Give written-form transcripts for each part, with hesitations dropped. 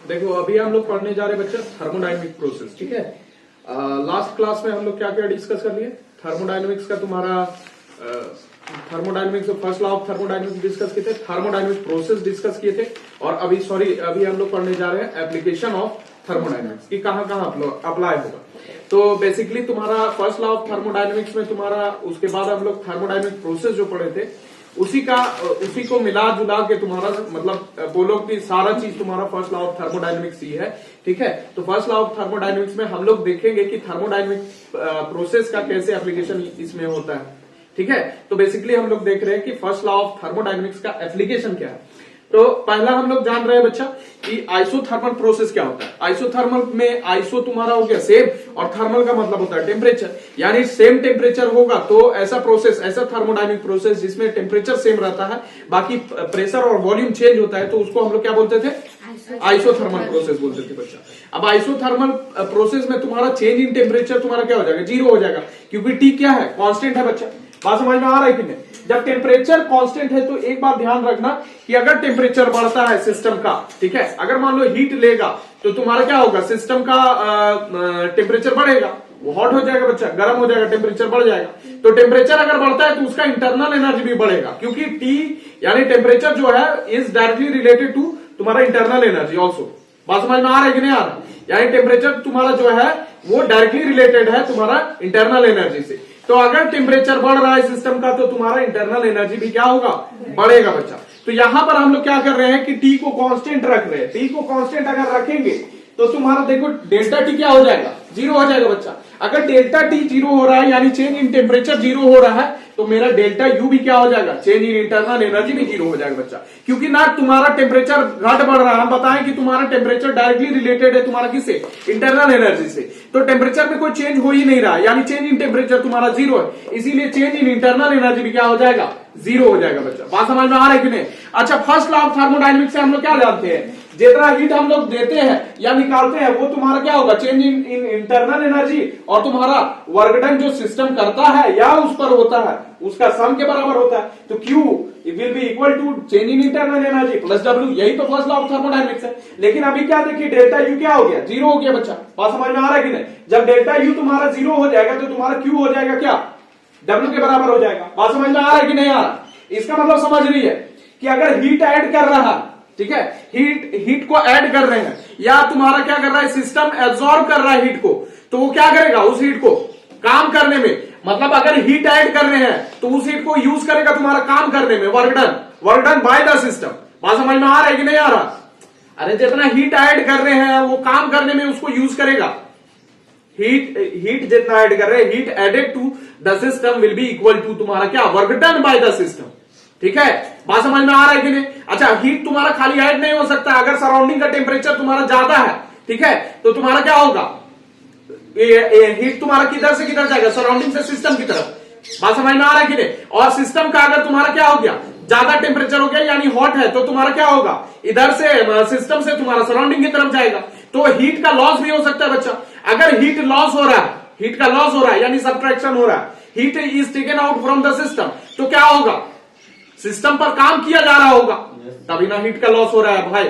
देखो अभी हम लोग पढ़ने जा रहे हैं बच्चे थर्मोडायनेमिक प्रोसेस, ठीक है। लास्ट क्लास में हम लोग क्या क्या डिस्कस कर लिए। थर्मोडायनेमिक्स का तुम्हारा thermodynamics first law of thermodynamics discuss किए थे, थर्मोडायनेमिक प्रोसेस डिस्कस किए थे, और अभी हम लोग पढ़ने जा रहे हैं एप्लीकेशन ऑफ थर्मोडायनेमिक्स की कहां कहां अप्लाई होगा। तो बेसिकली तुम्हारा फर्स्ट लॉ ऑफ थर्मोडायनेमिक्स में तुम्हारा, उसके बाद हम लोग थर्मोडायनेमिक प्रोसेस जो पढ़े थे उसी को मिला जुला के तुम्हारा मतलब बोलो कि सारा चीज तुम्हारा फर्स्ट लॉ ऑफ थर्मोडायनेमिक्स ही है, ठीक है। तो फर्स्ट लॉ ऑफ थर्मोडायनेमिक्स में हम लोग देखेंगे कि थर्मोडायनेमिक प्रोसेस का कैसे एप्लीकेशन इसमें होता है, ठीक है। तो बेसिकली हम लोग देख रहे हैं कि फर्स्ट लॉ ऑफ थर्मोडायनेमिक्स का एप्लीकेशन क्या है। तो पहला हम लोग जान रहे हैं बच्चा कि आइसोथर्मल प्रोसेस क्या होता है। आइसोथर्मल में आइसो तुम्हारा हो गया सेम, और थर्मल का मतलब होता है टेम्परेचर, यानी सेम टेम्परेचर होगा तो ऐसा प्रोसेस, ऐसा थर्मोडायनेमिक प्रोसेस जिसमें टेम्परेचर सेम रहता है, बाकी प्रेशर और वॉल्यूम चेंज होता है, तो उसको हम लोग क्या बोलते थे, आइसोथर्मल प्रोसेस बोलते थे बच्चा। अब आइसोथर्मल प्रोसेस में तुम्हारा चेंज इन टेम्परेचर तुम्हारा क्या हो जाएगा, जीरो हो जाएगा, क्योंकि टी क्या है, कांस्टेंट है बच्चा। बात समझ में आ रहा है कि नहीं। जब टेम्परेचर कांस्टेंट है तो एक बात ध्यान रखना कि अगर टेम्परेचर बढ़ता है सिस्टम का, ठीक है, अगर मान लो हीट लेगा तो तुम्हारा क्या होगा, सिस्टम का टेम्परेचर बढ़ेगा, वो हॉट हो जाएगा बच्चा, गर्म हो जाएगा, टेम्परेचर बढ़ जाएगा। तो टेम्परेचर अगर बढ़ता है तो उसका इंटरनल एनर्जी भी बढ़ेगा, क्योंकि टी यानी टेम्परेचर जो है इज डायरेक्टली रिलेटेड टू तुम्हारा इंटरनल एनर्जी ऑल्सो। बात समझ में आ रहा है कि नहीं आ रहा, यानी टेम्परेचर तुम्हारा जो है वो डायरेक्टली रिलेटेड है तुम्हारा इंटरनल एनर्जी से। तो अगर टेम्परेचर बढ़ रहा है सिस्टम का तो तुम्हारा इंटरनल एनर्जी भी क्या होगा, बढ़ेगा बच्चा। तो यहां पर हम लोग क्या कर रहे हैं कि टी को कांस्टेंट रख रहे हैं। टी को कांस्टेंट अगर रखेंगे तो तुम्हारा देखो डेल्टा टी क्या हो जाएगा, जीरो हो जाएगा बच्चा। अगर डेल्टा टी जीरो हो रहा है यानी चेंज इन टेम्परेचर जीरो हो रहा है, तो मेरा डेल्टा यू भी क्या हो जाएगा, चेंज इन इंटरनल एनर्जी भी जीरो हो जाएगा बच्चा। क्योंकि ना तुम्हारा टेम्परेचर घट बढ़ रहा है, हम बताएं कि तुम्हारा टेम्परेचर डायरेक्टली रिलेटेड है तुम्हारा किससे, इंटरनल एनर्जी से। तो टेम्परेचर में कोई चेंज हो ही नहीं रहा, यानी चेंज इन टेम्परेचर तुम्हारा जीरो है, इसीलिए चेंज इन इंटरनल एनर्जी भी क्या हो जाएगा, जीरो हो जाएगा बच्चा। बात समझ में आ रहा है कि नहीं। अच्छा, फर्स्ट लॉ ऑफ थर्मोडायनेमिक्स से हम लोग क्या जानते हैं, जितना हीट हम लोग देते हैं या निकालते हैं वो तुम्हारा क्या होगा, चेंज इन इंटरनल एनर्जी, और तुम्हारा वर्क डन जो सिस्टम करता है या उस पर होता है उसका सम के बराबर होता है। तो Q will be equal to change in internal energy plus W, यही तो फर्स्ट लॉ ऑफ थर्मोडायनेमिक्स है। लेकिन अभी क्या देखिए, डेल्टा U क्या हो गया, जीरो हो गया बच्चा। बात समझ में आ रहा है कि नहीं। जब डेल्टा U तुम्हारा जीरो हो जाएगा तो तुम्हारा Q हो जाएगा क्या, W के बराबर हो जाएगा। बात समझ में आ रहा है कि नहीं आ रहा। इसका मतलब समझ रही है कि अगर हीट ऐड कर रहा है, ठीक है, हीट को ऐड कर रहे हैं, या तुम्हारा क्या कर रहा है, सिस्टम एब्जॉर्ब कर रहा है हीट को, तो वो क्या करेगा उस हीट को काम करने में, मतलब अगर हीट ऐड कर रहे हैं तो उस हीट को यूज करेगा तुम्हारा काम करने में, work done by the system. बात समझ में आ रहा है कि नहीं आ रहा। अरे जितना हीट ऐड कर रहे हैं वो काम करने में उसको यूज करेगा। हीट जितना ऐड कर रहे हैं, heat added to the system will be equal to तुम्हारा क्या, work done by the system, ठीक है। बात समझ में आ रहा है कि नहीं। अच्छा, हीट तुम्हारा खाली ऐड नहीं हो सकता, अगर सराउंडिंग का टेम्परेचर तुम्हारा ज्यादा है, ठीक है, तो तुम्हारा क्या होगा, हीट तुम्हारा किधर से किधर जाएगा, सराउंडिंग से सिस्टम की तरफ। बात समझ में आ रहा है कि नहीं। और सिस्टम का अगर तुम्हारा क्या हो गया, ज्यादा टेम्परेचर हो गया यानी हॉट है, तो तुम्हारा क्या होगा, इधर से सिस्टम से तुम्हारा सराउंडिंग की तरफ जाएगा, तो हीट का लॉस भी हो सकता है बच्चा। अगर हीट लॉस हो रहा है, हीट का लॉस हो रहा है यानी सबट्रैक्शन हो रहा है, heat is taken out from the system, तो क्या होगा, सिस्टम पर काम किया जा रहा होगा, तभी ना हीट का लॉस हो रहा है भाई।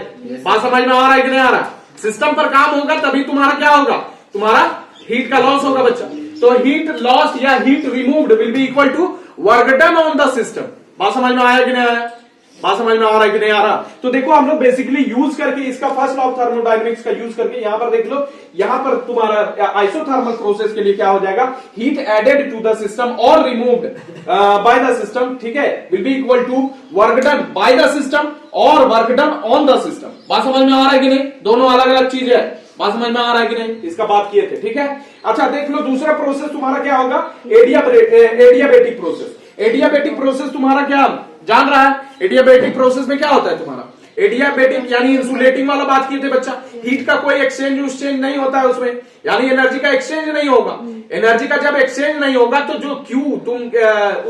बात समझ में आ रहा है कि नहीं आ रहा। सिस्टम पर काम होगा तभी तुम्हारा क्या होगा, तुम्हारा हीट का लॉस होगा बच्चा। तो हीट लॉस या heat removed will be equal to work done on the system. बात समझ में आया कि नहीं आया, बात समझ में आ रहा है कि नहीं आ रहा। तो देखो हम लोग बेसिकली यूज करके इसका फर्स्ट लॉ ऑफ थर्मोडायनेमिक्स का यूज करके यहां पर देख लो, यहां पर तुम्हारा आइसोथर्मल प्रोसेस के लिए क्या हो जाएगा, heat added to the system और रिमूव्ड बाय द सिस्टम, ठीक है, will be equal to work done by the system और work done on the system. बात समझ में आ रहा है कि नहीं, दोनों अलग अलग चीज है। बात समझ में आ रहा है कि नहीं, इसका बात किए थे, ठीक है। अच्छा देख लो दूसरा प्रोसेस तुम्हारा क्या होगा, एडियाबेटिक प्रोसेस। एडियाबेटिक प्रोसेस तुम्हारा क्या जान रहा है, एडियाबेटिक प्रोसेस में क्या होता है तुम्हारा, एडियाबेटिक यानी इंसुलेटिंग वाला बात किए थे बच्चा। हीट का कोई एक्सचेंज नहीं होता है उसमें, यानी एनर्जी का एक्सचेंज नहीं होगा। एनर्जी का जब एक्सचेंज नहीं होगा तो जो क्यू तुम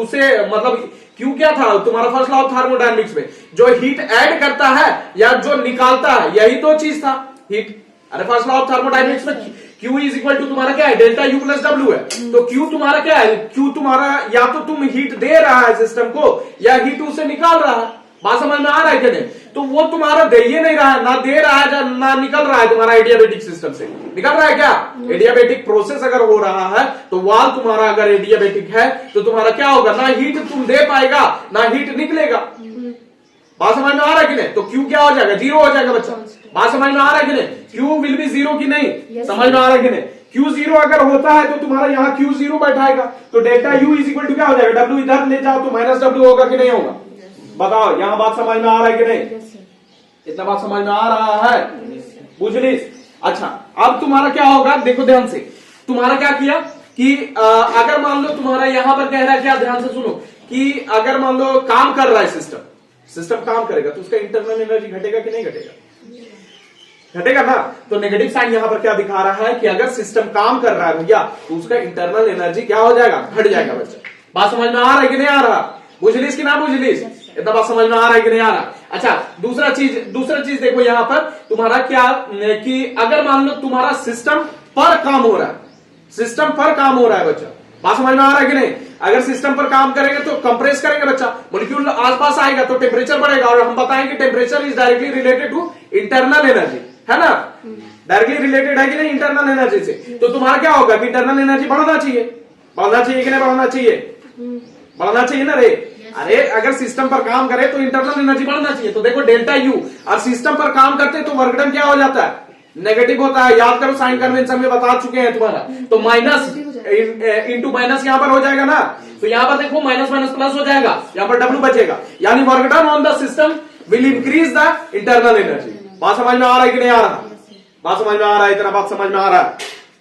उसे मतलब क्यू क्या था तुम्हारा फर्स्ट लॉ ऑफ थर्मोडायनेमिक्स में, जो हीट ऐड करता है या जो निकालता है, यही तो चीज था हीट। अरे फर्स्ट लॉ ऑफ थर्मोडायनेमिक्स में Q इज इक्वल टू तुम्हारा क्या है, डेल्टा U प्लस W है। तो Q तुम्हारा क्या है, Q तुम्हारा या तो तुम हीट दे रहा है सिस्टम को या हीट उसे निकाल रहा है। बात समझ में आ रहा है कि नहीं। तो वो तुम्हारा दे ही नहीं रहा है, ना दे रहा है ना निकल रहा है तुम्हारा एडियाबेटिक सिस्टम से। निकल रहा है क्या? एडियाबेटिक प्रोसेस अगर हो रहा है तो वाल्व तुम्हारा अगर एडियाबेटिक है तो तुम्हारा क्या होगा, ना हीट तुम दे पाएगा ना हीट निकलेगा। बात समझ में आ रहा है कि नहीं? तो क्यू क्या हो जाएगा, जीरो हो जाएगा बच्चा। बात समझ में आ रहा है कि नहीं? क्यू विल बी जीरो की नहीं, समझ में आ रहा है कि नहीं? क्यू जीरो अगर होता है तो तुम्हारा यहाँ क्यू जीरो बैठाएगा, तो delta U is equal to क्या हो जाएगा, डब्ल्यू इधर ले जाओ तो माइनस डब्ल्यू होगा कि नहीं होगा? बताओ, यहाँ बात समझ में आ रहा है कि नहीं? इतना बात समझ में आ रहा है? बुझलिस? अच्छा, अब तुम्हारा क्या होगा, देखो ध्यान से। तुम्हारा क्या किया कि अगर मान लो तुम्हारा यहां पर कह रहा है क्या, ध्यान से सुनो, कि अगर मान लो काम कर रहा है सिस्टम काम करेगा तो उसका इंटरनल एनर्जी घटेगा कि नहीं घटेगा? घटेगा ना। तो नेगेटिव साइन यहां पर क्या दिखा रहा है कि अगर सिस्टम काम कर रहा है भैया तो उसका इंटरनल एनर्जी क्या हो जाएगा, घट जाएगा बच्चा। बात समझ में आ रहा है कि नहीं आ रहा? बुझलिस कि ना बुझलिस? इतना बात समझ में आ रहा है कि नहीं आ रहा? अच्छा, दूसरा चीज देखो यहां पर तुम्हारा क्या कि अगर मान लो तुम्हारा सिस्टम पर काम हो रहा है, सिस्टम पर काम हो रहा है बच्चा। बात समझ में आ रहा है कि नहीं? अगर सिस्टम पर काम करेंगे तो कंप्रेस करेंगे बच्चा, मॉलिक्यूल आसपास आएगा तो टेम्परेचर बढ़ेगा, और हम बताएंगे temperature is directly related to internal energy, है ना? डायरेक्टली रिलेटेड है कि नहीं इंटरनल एनर्जी से? तो तुम्हारा क्या होगा कि इंटरनल एनर्जी बढ़ना चाहिए कि नहीं बढ़ना चाहिए? बढ़ना चाहिए ना रे। अरे अगर सिस्टम पर काम करे तो इंटरनल एनर्जी बढ़ना चाहिए। तो देखो डेल्टा यू, और सिस्टम पर काम करते तो वर्क डन क्या हो जाता है, नेगेटिव होता है। याद करो, साइन कन्वेंशन में बता चुके हैं तुम्हारा। तो माइनस इंटू माइनस यहां पर हो जाएगा ना, तो यहां पर देखो माइनस माइनस प्लस हो जाएगा, यहां पर डब्ल्यू बचेगा, यानी work done on the system will increase the internal energy. बात समझ में आ रहा है कि नहीं आ रहा? बात समझ में आ रहा है? इतना बात समझ में आ रहा है?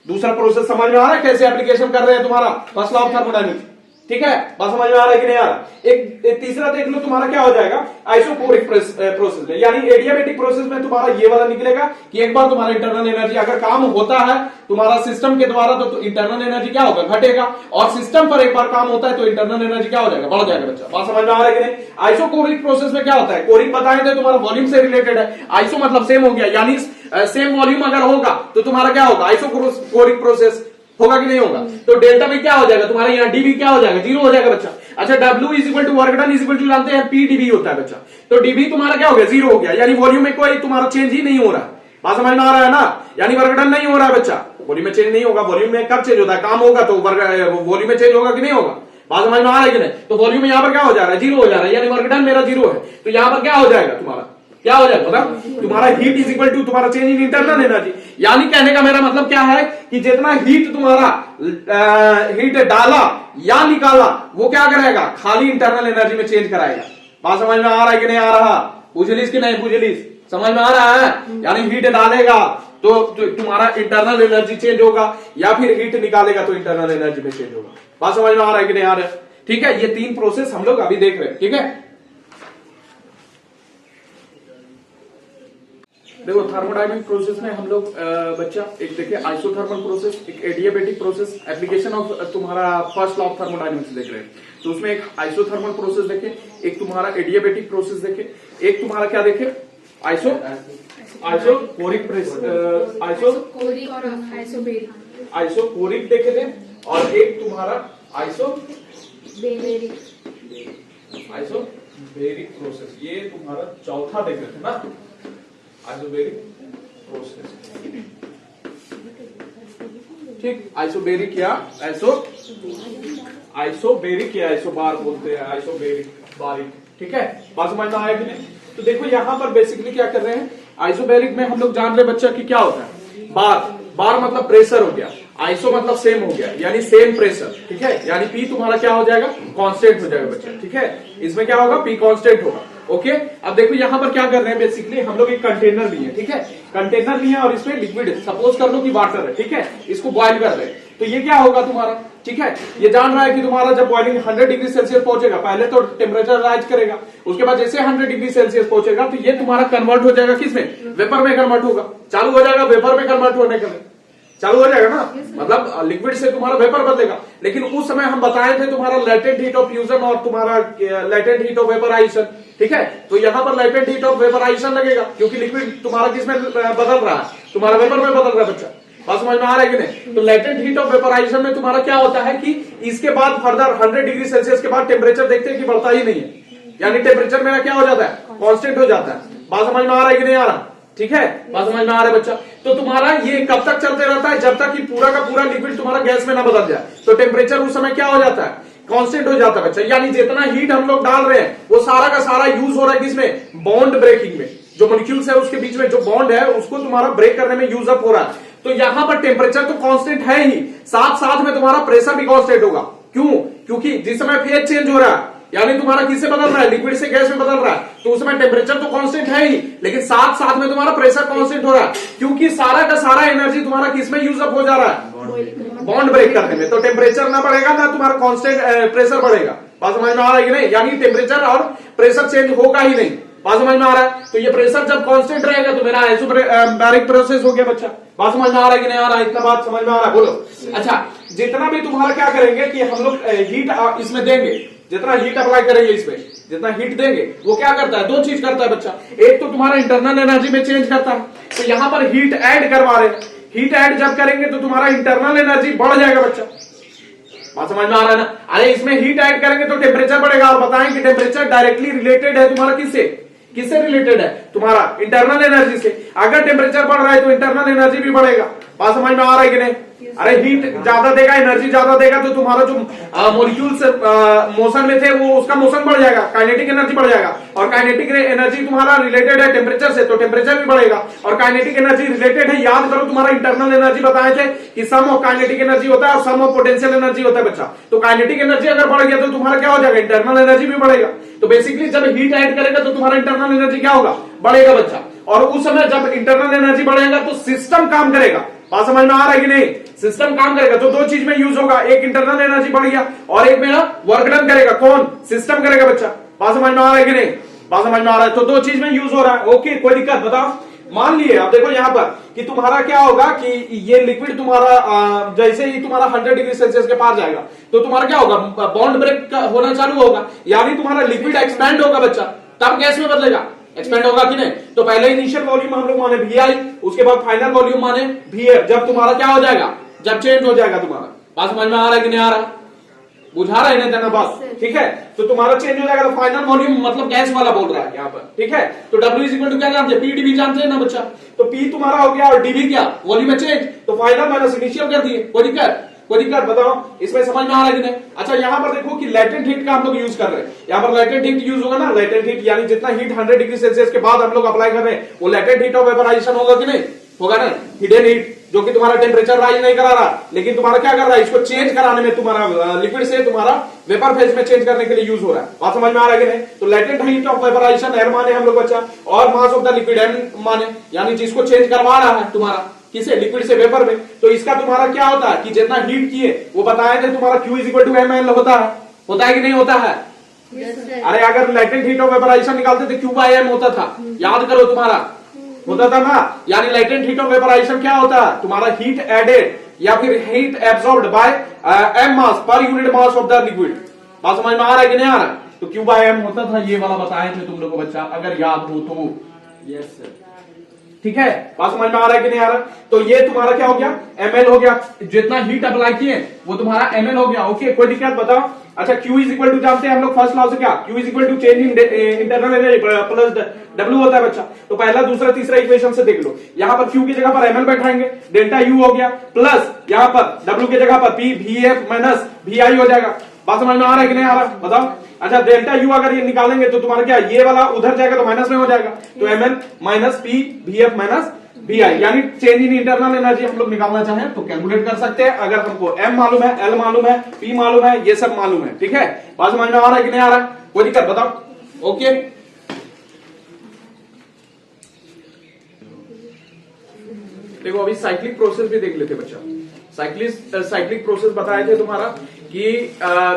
दूसरा प्रोसेस समझ में आ रहा है कैसे एप्लीकेशन कर रहे हैं तुम्हारा फर्स्ट लॉ ऑफ थर्मोडायनेमिक्स? ठीक है, बात समझ में आ रहा है कि नहीं आ रहा? एक तीसरा देख लो तुम्हारा क्या हो जाएगा, आइसोकोरिक प्रोसेस में, यानी एडियाबेटिक प्रोसेस में तुम्हारा ये वाला निकलेगा कि एक बार तुम्हारा इंटरनल एनर्जी अगर काम होता है तुम्हारा सिस्टम के द्वारा तो इंटरनल एनर्जी क्या होगा, घटेगा, और सिस्टम पर एक बार काम होता है तो इंटरनल एनर्जी क्या हो जाएगा, बढ़ जाएगा बच्चा। बात समझ में आ रहा है कि नहीं? आइसोकोरिक प्रोसेस में क्या होता है, कोरिक बताए थे तुम्हारा वॉल्यूम से रिलेटेड है, आइसो मतलब सेम हो गया, यानी सेम वॉल्यूम अगर होगा तो तुम्हारा क्या होगा, आइसोकोरिक प्रोसेस होगा कि नहीं होगा? तो डेल्टा में क्या हो जाएगा तुम्हारा, यहाँ डीबी क्या हो जाएगा, जीरो हो जाएगा बच्चा। अच्छा, W is equal to work done is equal to जानते हैं पी डीबी होता है बच्चा, तो डीबी तुम्हारा क्या हो गया, जीरो हो गया, यानी वॉल्यूम में कोई तुम्हारा चेंज ही नहीं हो रहा है। बात समझ में आ रहा है ना? यानी वर्क डन नहीं हो रहा है बच्चा, वॉल्यूम में चेंज नहीं होगा। वॉल्यूम में कब चेंज होता है, काम होगा तो वॉल्यूम में चेंज होगा कि नहीं होगा? बात समझ में आ रहा है कि नहीं? तो वॉल्यूम में यहाँ पर क्या हो जा रहा है, जीरो हो जा रहा है, यानी वर्क डन मेरा जीरो है, तो यहाँ पर क्या हो जाएगा तुम्हारा, क्या हो जाएगा मतलब तुम्हारा हीट इज इक्वल टू तुम्हारा चेंज इन इंटरनल एनर्जी। यानी कहने का मेरा मतलब क्या है कि जितना हीट तुम्हारा हीट डाला या निकाला वो क्या करेगा, खाली इंटरनल एनर्जी में चेंज कराएगा। बात समझ में आ रहा है कि नहीं आ रहा? बुझलिस कि नहीं बुझलिस? समझ में आ रहा है? यानी हीट डालेगा तो तुम्हारा इंटरनल एनर्जी चेंज होगा, या फिर हीट निकालेगा तो इंटरनल एनर्जी में चेंज होगा। बात समझ में आ रहा है कि नहीं आ रहा है? ठीक है, ये तीन प्रोसेस हम लोग अभी देख रहे हैं। ठीक है, देखो थर्मोडायनेमिक प्रोसेस में हम लोग बच्चा एक देखे आइसोथर्मल प्रोसेस, एक एडियाबेटिक प्रोसेस, एप्लीकेशन ऑफ तुम्हारा फर्स्ट लॉ ऑफ थर्मोडायनेमिक्स देख रहे हैं। तो उसमें एक आइसोथर्मल प्रोसेस देखे, एक तुम्हारा एडियाबेटिक प्रोसेस देखे, एक तुम्हारा क्या देखे, आइसोकोरिक देखे थे, और एक तुम्हारा आइसोबेरिक प्रोसेस, ये तुम्हारा चौथा देख रहे थे ना, आइसोबेरिक प्रोसेस। ठीक, आइसोबेरिक या आइसोबेरिक या आइसोबार बोलते हैं, आइसोबेरिक बारिक। ठीक है, बात समझ में आया कि नहीं? तो देखो यहां पर बेसिकली क्या कर रहे हैं, आइसोबेरिक में हम लोग जान रहे बच्चा कि क्या होता है, बार मतलब प्रेशर हो गया, आइसो मतलब सेम हो गया, यानी सेम प्रेशर। ठीक है, यानी पी तुम्हारा क्या हो जाएगा, कांस्टेंट हो जाएगा बच्चा। ठीक है, इसमें क्या होगा, पी कांस्टेंट होगा। ओके, अब देखो यहां पर क्या कर रहे हैं, बेसिकली हम लोग एक कंटेनर लिए, ठीक है, कंटेनर लिए और इसमें लिक्विड, सपोज कर लो कि वाटर है, ठीक है, इसको बॉइल कर रहे हैं, तो ये क्या होगा तुम्हारा, ठीक है, ये जान रहा है कि तुम्हारा जब बॉइलिंग 100 डिग्री सेल्सियस पहुंचेगा, पहले तो टेम्परेचर राइज करेगा, उसके बाद जैसे 100 डिग्री सेल्सियस पहुंचेगा तो ये तुम्हारा कन्वर्ट हो जाएगा किसमें, वेपर में कन्वर्ट होगा, चालू हो जाएगा वेपर में कन्वर्ट होने के लिए, चालू हो जाएगा ना, मतलब लिक्विड से तुम्हारा वेपर बदलेगा। लेकिन उस समय हम बताए थे तुम्हारा लेटेंट हीट ऑफ फ्यूजन और तुम्हारा लेटेंट हीट ऑफ वेपराइजेशन। ठीक है, तो यहां पर लेटेंट हीट ऑफ वेपराइजेशन लगेगा, क्योंकि लिक्विड तुम्हारा किसमें बदल रहा है, तुम्हारा वेपर में बदल रहा है बच्चा। बात समझ में आ रहा है कि नहीं? तो लेटेंट हीट ऑफ वेपराइजेशन में तुम्हारा क्या होता है कि इसके बाद फर्दर 100 डिग्री सेल्सियस के बाद टेम्परेचर देखते हैं कि बढ़ता ही नहीं है, यानी टेम्परेचर मेरा क्या हो जाता है, कांस्टेंट हो जाता है। बात समझ में आ रहा है कि नहीं आ रहा? ठीक है, बात समझ में आ रहा है बच्चा? तो तुम्हारा ये कब तक चलते रहता है? जब तक कि पूरा का पूरा लिक्विड तुम्हारा गैस में ना बदल जाए। तो टेम्परेचर उस समय क्या हो जाता है? कांस्टेंट हो जाता है बच्चा। यानी जितना हीट हम लोग डाल रहे हैं वो सारा का सारा यूज हो रहा है किसमें? बॉन्ड ब्रेकिंग में। जो मॉलिक्यूल्स है उसके बीच में जो बॉन्ड है उसको तुम्हारा ब्रेक करने में यूज अप हो रहा है। तो यहां पर टेम्परेचर तो कांस्टेंट है ही, साथ साथ में तुम्हारा प्रेशर भी कांस्टेंट होगा। क्यों? क्योंकि जिस समय फेज चेंज हो रहा है, यानी तुम्हारा किससे बदल रहा है? लिक्विड से गैस में बदल रहा है, तो उसमें टेम्परेचर तो कांस्टेंट है ही, लेकिन साथ साथ में तुम्हारा प्रेशर कांस्टेंट हो रहा है। क्योंकि सारा का सारा एनर्जी तुम्हारा किसमें यूज अप हो जा रहा है? बॉन्ड ब्रेक करने में। तो टेम्परेचर ना बढ़ेगा ना तुम्हारा कांस्टेंट प्रेशर बढ़ेगा। बात समझ में आ रहा है कि नहीं? यानी टेम्परेचर और प्रेशर चेंज होगा ही नहीं। बात समझ में आ रहा है? तो ये प्रेशर जब कांस्टेंट रहेगा तो मेरा आइसोबैरिक प्रोसेस हो गया बच्चा। बात समझ में आ रहा है कि नहीं आ रहा है? इतना बात समझ में आ रहा है? बोलो। अच्छा, जितना भी तुम्हारा क्या करेंगे कि हम लोग हीट इसमें देंगे, जितना हीट अप्लाई करेंगे इसमें, जितना हीट देंगे वो क्या करता है? दो चीज करता है बच्चा। एक तो तुम्हारा इंटरनल एनर्जी में चेंज करता है, तो यहां पर हीट ऐड करवा रहे हैं। हीट ऐड जब करेंगे तो तुम्हारा इंटरनल एनर्जी बढ़ जाएगा बच्चा। बात समझ में आ रहा है ना? अरे इसमें हीट ऐड करेंगे तो टेम्परेचर बढ़ेगा। और बताएं कि टेम्परेचर डायरेक्टली रिलेटेड है तुम्हारा किससे? किससे रिलेटेड है? तुम्हारा इंटरनल एनर्जी से। अगर टेम्परेचर बढ़ रहा है तो इंटरनल एनर्जी भी बढ़ेगा। बात समझ में आ रहा है कि नहीं? अरे हीट ज्यादा देगा, एनर्जी ज्यादा देगा तो तुम्हारा जो मॉलिक्यूल्स मोशन में थे वो उसका मोशन बढ़ जाएगा, काइनेटिक एनर्जी बढ़ जाएगा। और काइनेटिक एनर्जी तुम्हारा रिलेटेड है टेम्परेचर से, तो टेम्परेचर भी बढ़ेगा। और काइनेटिक एनर्जी रिलेटेड है, याद करो तुम्हारा इंटरनल एनर्जी बताए थे कि सम ऑफ काइनेटिक एनर्जी होता है और सम ऑफ पोटेंशियल एनर्जी होता है बच्चा। तो काइनेटिक एनर्जी अगर बढ़ गया तो तुम्हारा क्या हो जाएगा? इंटरनल एनर्जी भी बढ़ेगा। तो बेसिकली जब हीट ऐड करेगा तो तुम्हारा इंटरनल एनर्जी क्या होगा? बढ़ेगा बच्चा। और उस समय जब इंटरनल एनर्जी बढ़ेगा तो सिस्टम काम करेगा। बात समझ में आ रहा है कि नहीं? सिस्टम काम करेगा तो दो चीज में यूज होगा, एक इंटरनल एनर्जी बढ़ गया और एक मेरा वर्क डन करेगा। कौन? सिस्टम करेगा बच्चा। बात समझ में आ रहा है कि नहीं? बात समझ में आ रहा है? तो दो चीज में यूज हो रहा है। ओके, कोई दिक्कत? बताओ। मान लिए अब देखो यहां पर कि तुम्हारा क्या होगा कि ये लिक्विड तुम्हारा जैसे ही तुम्हारा 100 डिग्री सेल्सियस के पार जाएगा तो तुम्हारा क्या होगा? बॉन्ड ब्रेक होना चालू होगा, यानी तुम्हारा लिक्विड एक्सपैंड होगा बच्चा, तब गैस में बदलेगा। एक्सपेंड होगा कि नहीं? तो पहले इनिशियल वॉल्यूम हम लोग माने VI, उसके बाद फाइनल वॉल्यूम माने VF। जब तुम्हारा क्या हो जाएगा? जब चेंज हो जाएगा तुम्हारा। बात समझ में आ रहा है कि नहीं आ रहा? बुझा रहा है ना देना बात? ठीक है, तो तुम्हारा चेंज हो जाएगा तो फाइनल वॉल्यूम मतलब गैस वाला बोल रहा है यहाँ पर। ठीक है, तो W इज इक्वल टू क्या जानते हैं? P dV जानते हैं ना बच्चा? तो P तुम्हारा हो गया और dV क्या? वॉल्यूम में चेंज, तो फाइनल माइनस इनिशियल कर दिए। कोई दिक्कत? कोई दिक्कत? बताओ इसमें समझ में आ रहा है कि नहीं? अच्छा, यहां पर देखो कि लेटेंट हीट का हम लोग यूज कर रहे हैं। यहां पर लेटेंट हीट यूज होगा ना, लेटेंट हीट यानी जितना हीट 100 डिग्री सेल्सियस के बाद हम लोग अप्लाई कर रहे हैं वो लेटेंट हीट ऑफ वेपराइजेशन होगा कि नहीं? होगा ना। हिडन हीट जो कि तुम्हारा टेम्परेचर राइज नहीं करा रहा, लेकिन तुम्हारा क्या कर रहा है? इसको चेंज कराने में, तुम्हारा लिक्विड से तुम्हारा वेपर फेज में चेंज करने के लिए यूज हो रहा है। बात समझ में आ रहा है कि नहीं? तो लेटेंट हीट ऑफ वेपराइजेशन एयर माने हम लोग बच्चा, और mass of the liquid M माने, यानी जिसको चेंज करवा रहा है तुम्हारा किसे? लिक्विड से वेपर में। तो इसका तुम्हारा क्या होता है कि जितना हीट किए वो बताए थे तुम्हारा Q is equal to ml होता है कि नहीं होता है? अरे अगर लेटेंट हीट ऑफ वेपराइजेशन निकालते थे Q/m होता था, याद करो तुम्हारा होता था ना। यानी लेटेंट हीट ऑफ वेपराइजेशन क्या होता है? तुम्हारा हीट एडेड या फिर heat absorbed by m mass per unit mass of the liquid. बात समझ में आ रहा है कि नहीं आ रहा? तो Q/m होता था, ये वाला बताए थे तुम लोग को बच्चा, अगर याद हो तो। Yes sir. ठीक है, बात समझ में आ रहा है कि नहीं आ रहा? तो ये तुम्हारा क्या हो गया? ml हो गया। जितना हीट अप्लाई किए वो तुम्हारा ml हो गया। ओके, कोई दिक्कत? बताओ। अच्छा, Q इज इक्वल टू जानते हैं हम लोग फर्स्ट लॉ से क्या? Q is equal to change in internal energy plus W होता है बच्चा। तो पहला दूसरा तीसरा इक्वेशन से देख लो। यहाँ पर Q की जगह पर ml बैठाएंगे, डेल्टा U हो गया, प्लस यहाँ पर W की जगह पर P VF माइनस VI हो जाएगा। बात समझ में आ रहा है कि नहीं आ रहा? बताओ। अच्छा, डेल्टा U अगर ये निकालेंगे तो तुम्हारा क्या? ये वाला उधर जाएगा तो माइनस में हो जाएगा, तो ml minus P VF minus VI, यानी चेंज इन इंटरनल एनर्जी हम लोग निकालना चाहें तो कैलकुलेट कर सकते हैं। अगर हमको M मालूम है, L मालूम है, P मालूम है, ये सब मालूम है। ठीक है, बात समझ में आ रहा है कि नहीं आ रहा? कोई दिक्कत? बताओ। ओके, देखो अभी साइक्लिक प्रोसेस भी देख लेते बच्चा। साइक्लिक प्रोसेस बताए थे तुम्हारा कि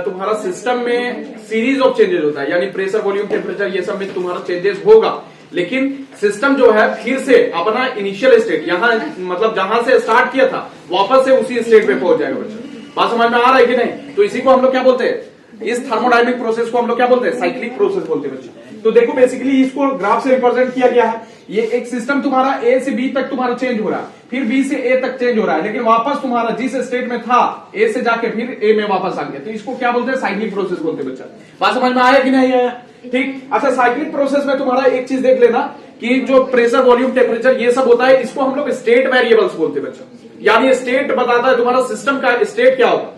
तुम्हारा सिस्टम में सीरीज ऑफ चेंजेस होता है, यानी प्रेशर वॉल्यूम टेम्परेचर ये सब में तुम्हारा चेंजेस होगा, लेकिन सिस्टम जो है फिर से अपना इनिशियल स्टेट यहां मतलब जहां से स्टार्ट किया था वापस से उसी स्टेट पे पहुंच जाएगा बच्चा। बात समझ में आ रहा है कि नहीं? तो इसी को हम लोग क्या बोलते हैं? इस थर्मोडायनेमिक प्रोसेस को हम लोग क्या बोलते हैं? साइक्लिक प्रोसेस बोलते हैं बच्चे। तो देखो बेसिकली इसको ग्राफ से रिप्रेजेंट किया गया है। ये एक सिस्टम तुम्हारा A से B तक तुम्हारा चेंज हो रहा है, फिर B से A तक चेंज हो रहा है, लेकिन वापस तुम्हारा जिस स्टेट में था A से जाके फिर A में वापस आ गया। तो इसको क्या बोलते हैं? साइक्लिक प्रोसेस बोलते हैं बच्चा। बात समझ में आया कि नहीं आया? ठीक। अच्छा, साइक्लिक प्रोसेस में तुम्हारा एक चीज देख लेना कि जो प्रेशर, वॉल्यूम, टेम्परेचर ये सब होता है, इसको हम लोग स्टेट वेरिएबल्स बोलते हैं बच्चों। यानी स्टेट बताता है तुम्हारा सिस्टम का स्टेट क्या होगा।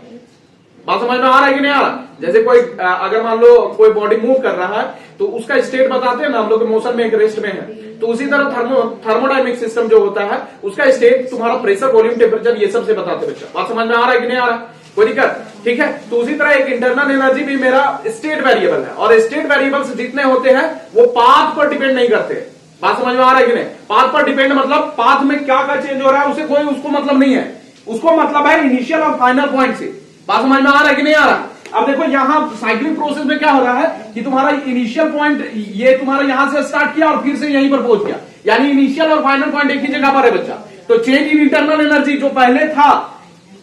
बात समझ में आ रहा है कि नहीं आ रहा? जैसे कोई अगर मान लो कोई बॉडी मूव कर रहा है तो उसका स्टेट बताते हैं ना हम लोग, मोशन में, एक रेस्ट में है। तो उसी तरह थर्मोडायनेमिक सिस्टम जो होता है उसका स्टेट तुम्हारा प्रेशर, वॉल्यूम, टेम्परेचर ये सब से बताते हैं बच्चा। बात समझ में आ रहा है कि नहीं आ रहा? कोई दिक्कत? ठीक है। तो उसी तरह एक इंटरनल एनर्जी भी मेरा स्टेट वेरिएबल है, और स्टेट वेरिएबल्स जितने होते हैं वो पाथ पर डिपेंड नहीं करते। बात समझ में आ रहा है कि नहीं? पाथ पर डिपेंड मतलब पाथ में क्या क्या चेंज हो रहा है उसे कोई उसको मतलब नहीं है, उसको मतलब है इनिशियल और फाइनल पॉइंट से। बात समझ में आ रहा है कि नहीं आ रहा? अब देखो यहाँ साइक्लिंग प्रोसेस में क्या हो रहा है कि तुम्हारा इनिशियल पॉइंट ये तुम्हारा यहां से स्टार्ट किया और फिर से यहीं पर पहुंच गया, यानी इनिशियल और फाइनल पॉइंट एक ही जगह पर है बच्चा। तो चेंज इन इंटरनल एनर्जी जो पहले था,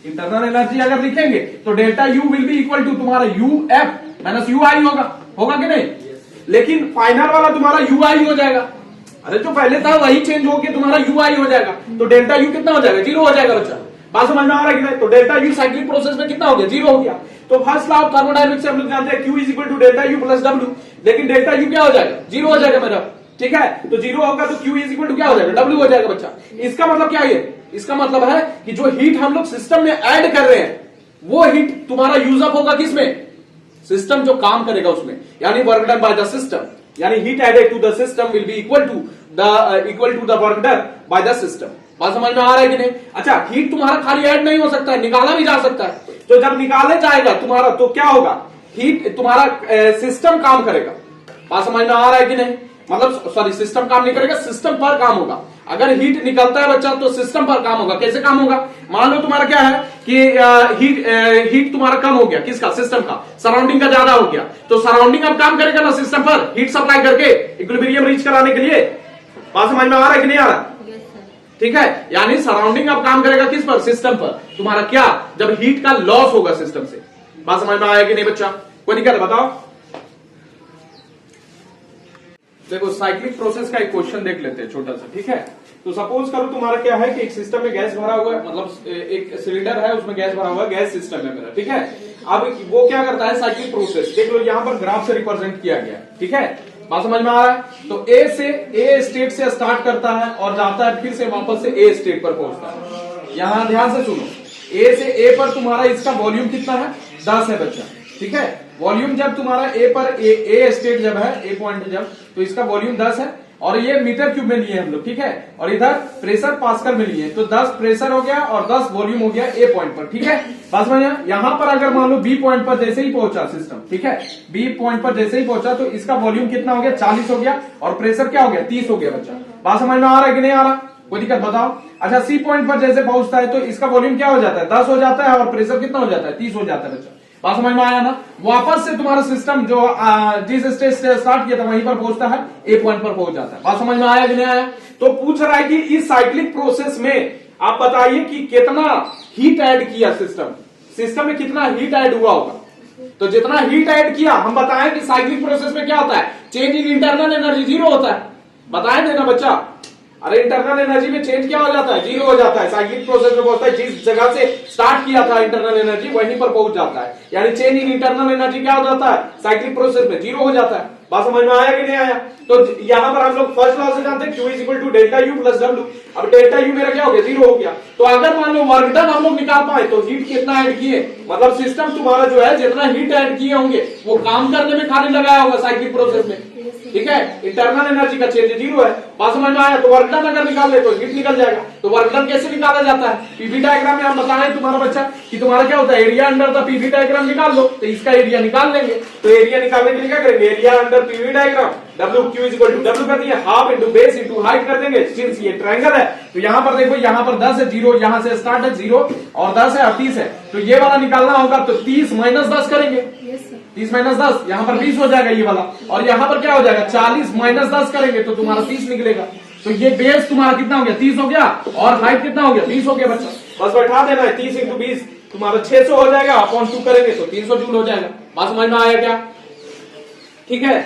इंटरनल एनर्जी अगर लिखेंगे तो delta U will be equal to तुम्हारा U F minus U I होगा कि नहीं? लेकिन फाइनल वाला तुम्हारा यू आई हो जाएगा। अरे जो पहले था वही चेंज होकर तुम्हारा यू आई हो जाएगा, तो डेल्टा यू कितना हो जाएगा? 0 हो जाएगा बच्चा। बात समझ में आ रहा है कि नहीं? तो डेल्टा यू साइक्लिक प्रोसेस में कितना हो गया? 0 हो गया। तो फर्स्ट लॉ ऑफ थर्मोडायनेमिक्स से हम लोग जानते हैं Q is equal to delta U plus W, लेकिन डेल्टा यू क्या हो जाएगा? 0 हो जाएगा मेरा। ठीक है, तो 0 होगा तो Q इज इक्वल टू क्या हो जाएगा? W हो जाएगा बच्चा। इसका मतलब क्या है? इसका मतलब है कि जो हीट हम लोग सिस्टम में ऐड कर रहे हैं वो हीट तुम्हारा यूज अप होगा किसमें? सिस्टम जो काम करेगा उसमें, यानी work done by the system, यानी heat added to the system will be equal to the work done by the system. बात समझ में आ रहा है कि नहीं? अच्छा, हीट तुम्हारा खाली ऐड नहीं हो सकता है, निकाला भी जा सकता है। तो जब निकाले जाएगा तुम्हारा तो क्या होगा? हीट तुम्हारा सिस्टम काम करेगा। बात समझ में आ रहा है कि नहीं? मतलब सॉरी, सिस्टम काम नहीं करेगा, सिस्टम पर काम होगा। अगर हीट निकलता है बच्चा तो सिस्टम पर काम होगा। कैसे काम होगा? मान लो तुम्हारा क्या है कि हीट तुम्हारा कम हो गया, किसका? सिस्टम का। सराउंडिंग का ज्यादा हो गया, तो सराउंडिंग अब काम करेगा ना सिस्टम पर, हीट सप्लाई करके इक्विलिब्रियम रीच कराने के लिए। बात समझ में आ रहा है कि नहीं आ रहा? ठीक है, यानी सराउंडिंग अब काम करेगा किस पर? सिस्टम पर। तुम्हारा क्या? जब हीट का लॉस होगा सिस्टम से। बात समझ में आया कि नहीं बच्चा? कोई दिक्कत है? बताओ। देखो साइक्लिक प्रोसेस का एक क्वेश्चन देख लेते हैं छोटा सा। ठीक है, तो सपोज करो तुम्हारा क्या है कि एक सिस्टम में गैस भरा हुआ है, मतलब एक सिलेंडर है उसमें गैस भरा हुआ है, गैस सिस्टम है मेरा। ठीक है, अब वो क्या करता है? साइक्लिक प्रोसेस देख लो, यहां पर ग्राफ से रिप्रेजेंट किया गया। ठीक है, बात समझ में आ रहा है? तो ए स्टेट से स्टार्ट करता है और जाता है फिर से वापस से ए स्टेट पर पहुंचता है। यहां ध्यान से सुनो, ए से ए पर तुम्हारा इसका वॉल्यूम कितना है? 10 है बच्चा। ठीक है, वॉल्यूम जब तुम्हारा ए पर ए स्टेट जब है, ए पॉइंट जब, तो इसका वॉल्यूम 10 है, और ये मीटर क्यूब में लिए हम लोग। ठीक है, और इधर प्रेशर पास्कल में लिए, तो 10 प्रेशर हो गया और 10 वॉल्यूम हो गया ए पॉइंट पर। ठीक है, बात समझ में? यहां पर अगर मान लो बी पॉइंट पर जैसे ही पहुंचा सिस्टम, ठीक है, बी पॉइंट पर जैसे ही पहुंचा तो इसका वॉल्यूम कितना हो गया? 40 हो गया, और प्रेशर क्या हो गया? 30 हो गया बच्चा। बात समझ में आ रहा है कि नहीं आ रहा? कोई दिक्कत? बताओ। अच्छा, सी पॉइंट पर जैसे पहुंचता है तो इसका वॉल्यूम क्या हो जाता है? 10 हो जाता है, और प्रेशर कितना हो जाता है? 30 हो जाता है बच्चा। बात समझ में आया ना? वापस से तुम्हारा सिस्टम जो जिस स्टेज से स्टार्ट किया था वहीं पर पहुंचता है, ए पॉइंट पर पहुंच जाता है। बात समझ में आया कि नहीं आया? तो पूछ रहा है कि इस साइक्लिक प्रोसेस में आप बताइए कि कितना हीट ऐड किया सिस्टम में कितना हीट ऐड हुआ होगा। तो जितना हीट ऐड किया, हम बताएं कि साइक्लिक प्रोसेस में क्या होता है? चेंज इन इंटरनल एनर्जी 0 होता है। बताए थे ना बच्चा? अरे इंटरनल एनर्जी में चेंज क्या हो जाता है? 0 हो जाता है। साइक्लिक प्रोसेस में बोलता है जिस जगह से स्टार्ट किया था इंटरनल एनर्जी वहीं पर पहुंच जाता है, यानी चेंज इन इंटरनल एनर्जी क्या हो जाता है? साइक्लिक प्रोसेस में 0 हो जाता है। बात समझ में आया कि नहीं आया? तो यहां पर हम लोग फर्स्ट लॉ से जानते हैं Q is equal to delta U plus W. अब डेल्टा यू मेरा क्या हो गया? 0 हो गया। तो अगर मान लो वर्क डन हम लोग निकाल पाए तो हीट कितना ऐड किए, मतलब सिस्टम तुम्हारा जो है जितना हीट ऐड किए होंगे वो काम करने में खाली लगाया होगा साइक्लिक प्रोसेस में। ठीक है, इंटरनल एनर्जी का चेंज 0 है। बात समझ में आया? तो वर्क डन अगर निकाल ले तो हीट निकल जाएगा। तो वर्क डन कैसे निकाला जाता है? पीवी डायग्राम में हम बताएं तुम्हारा बच्चा कि तुम्हारा क्या होता है? Area under the PV diagram निकाल लो, तो इसका एरिया निकाल लेंगे। तो एरिया निकालने के लिए क्या करेंगे? Area under PV diagram W Q is equal to W कर दिया, half into base into height कर देंगे। सिंस ये ट्रायंगल है तो यहां पर देखो, यहां पर 10 है, 0 यहां से स्टार्ट है 0 और 10 है और 30 है, तो ये वाला निकालना होगा तो 30 माइनस 10 करेंगे। 30 माइनस 10 यहां पर 20 हो जाएगा ये वाला, और यहां पर क्या हो जाएगा? 40 माइनस 10 करेंगे तो तुम्हारा 30 निकलेगा। तो ये बेस तुम्हारा कितना हो गया? 30 हो गया, और हाइट कितना हो गया? 20 हो गया बच्चा। बस बैठा देना है, 30 इंटू 20 तुम्हारा 600 हो जाएगा, अपॉन 2 करेंगे तो 300 जूल हो जाएगा। बात समझ में आया क्या? ठीक है,